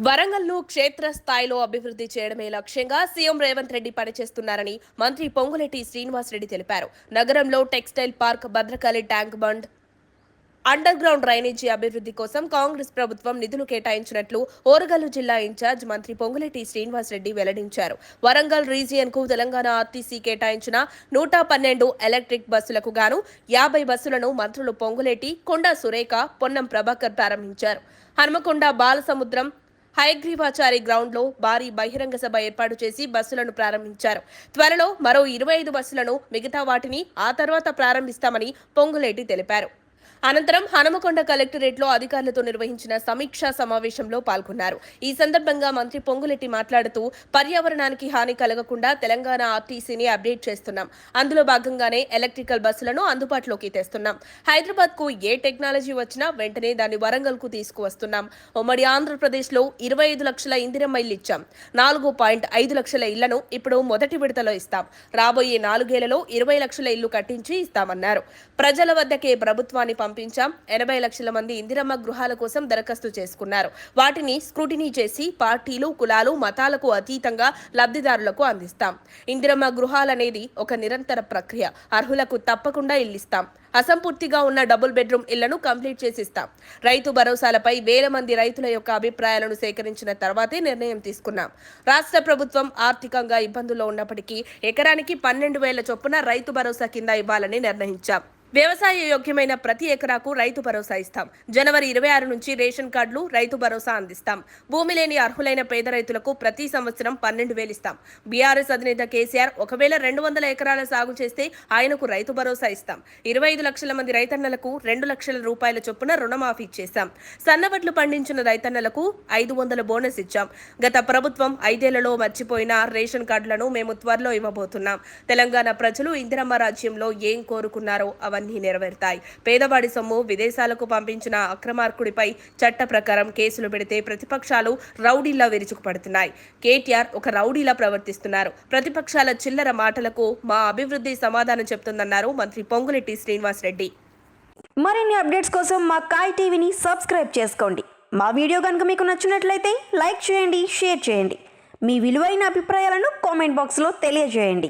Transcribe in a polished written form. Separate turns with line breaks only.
వరంగల్ను క్షేత్రస్థాయిలో అభివృద్ధి చేయడమే లక్ష్యంగా సీఎం రేవంత్ రెడ్డి పనిచేస్తున్నారని మంత్రి పొంగులేటి శ్రీనివాసరెడ్డి తెలిపారు. నగరంలో textile park, Bhadrakali tank bund, under ground drainage అభివృద్ధి కోసం కాంగ్రెస్ ప్రభుత్వం నిధులు కేటాయించినట్లు ఓరుగల్లు జిల్లా ఇన్ఛార్జ్ మంత్రి పొంగులేటి శ్రీనివాసరెడ్డి వెల్లడించారు. వరంగల్ రీజియన్ కు తెలంగాణ ఆర్టీసీ కేటాయించిన 112 ఎలక్ట్రిక్ బస్సులకు గాను 50 బస్సులను మంత్రులు పొంగులేటి, కొండా సురేఖ, పొన్నం ప్రభాకర్ ప్రారంభించారు. హనుమకొండ బాలసముద్రం హయగ్రీవాచారి గ్రౌండ్లో భారీ బహిరంగ సభ ఏర్పాటు చేసి బస్సులను ప్రారంభించారు. త్వరలో మరో 25 బస్సులను, మిగతా వాటిని ఆ తర్వాత ప్రారంభిస్తామని పొంగులేటి తెలిపారు. అనంతరం హనుమకొండ కలెక్టరేట్లో అధికారులతో నిర్వహించిన సమీక్షా సమావేశంలో పాల్గొన్నారు. ఈ సందర్భంగా మంత్రి పొంగులేటి మాట్లాడుతూ, పర్యావరణానికి హాని కలగకుండా తెలంగాణ ఆర్టీసీని అప్డేట్ చేస్తున్నాం. అందులో భాగంగానే ఎలక్ట్రికల్ బస్సులను అందుబాటులోకి తెస్తున్నాం. హైదరాబాద్ కు ఏ టెక్నాలజీ వచ్చినా వెంటనే దాన్ని వరంగల్ కు తీసుకువస్తున్నాం. ఉమ్మడి ఆంధ్రప్రదేశ్లో 25 లక్షల ఇందిరమ్మ ఇల్లు ఇచ్చాం. 4.5 లక్షల ఇళ్లను ఇప్పుడు మొదటి విడతలో ఇస్తాం. రాబోయే 4 ఏళ్లలో 20 లక్షల ఇల్లు కట్టించి ఇస్తామన్నారు. ప్రజల వద్దకే ప్రభుత్వాన్ని పంపించాం. 80 లక్షల మంది ఇందిరమ్మ గృహాల కోసం దరఖాస్తు చేసుకున్నారు. వాటిని స్క్రూటినీ చేసి పార్టీలు, కులాలు, మతాలకు అతీతంగా లబ్ధిదారులకు అందిస్తాం. ఇందిరమ్మ గృహాలనేది ఒక నిరంతర ప్రక్రియ. అర్హులకు తప్పకుండా ఇల్లిస్తాం. అసంపూర్తిగా ఉన్న డబుల్ బెడ్రూమ్ ఇళ్లను కంప్లీట్ చేసిస్తాం. రైతు భరోసాలపై వేల మంది రైతుల యొక్క అభిప్రాయాలను సేకరించిన తర్వాతే నిర్ణయం తీసుకున్నాం. రాష్ట్ర ప్రభుత్వం ఆర్థికంగా ఇబ్బందుల్లో ఉన్నప్పటికీ ఎకరానికి 12,000 చొప్పున రైతు భరోసా కింద ఇవ్వాలని నిర్ణయించాం. వ్యవసాయ యోగ్యమైన ప్రతి ఎకరాకు రైతు భరోసా ఇస్తాం. జనవరి 26 నుంచి రేషన్ కార్డులు, రైతు భరోసా అందిస్తాం. భూమి లేని అర్హులైన పేద రైతులకు ప్రతి సంవత్సరం 12,000 ఇస్తాం. బీఆర్ఎస్ అధినేత కేసీఆర్ ఒకవేళ 200 ఎకరాల సాగు చేస్తే ఆయనకు రైతు భరోసా ఇస్తాం. 25 లక్షల మంది రైతన్నలకు 2 లక్షల రూపాయల చొప్పున రుణమాఫీ చేశాం. సన్నవడ్లు పండించిన రైతన్నలకు 500 బోనస్ ఇచ్చాం. గత ప్రభుత్వం 5 ఏళ్లలో మర్చిపోయిన రేషన్ కార్డులను మేము త్వరలో ఇవ్వబోతున్నాం. తెలంగాణ ప్రజలు ఇందిరమ్మ రాజ్యంలో ఏం కోరుకున్నారో అవన్నీ నెరవేరుతాయి. పేదవాడి సొమ్ము విదేశాలకు పంపించిన అక్రమార్కుడిపై చట్ట ప్రకారం కేసులు పెడితే ప్రతిపక్షాలు రౌడీలా విరుచుకుపడుతున్నాయి. కేటీఆర్ ఒక రౌడీలా ప్రవర్తిస్తున్నారు. ప్రతిపక్షాల చిల్లర మాటలకు మా అభివృద్ధి సమాధానం చెప్తుందన్నారు మంత్రి పొంగులేటి శ్రీనివాసరెడ్డి.
మరిన్ని అప్డేట్స్ కోసం మా కాయ్ టీవీని సబ్స్క్రైబ్ చేసుకోండి. మా వీడియో కనుక మీకు నచ్చినట్లయితే లైక్ చేయండి, షేర్ చేయండి. మీ విలువైన అభిప్రాయాలను కామెంట్ బాక్స్లో తెలియజేయండి.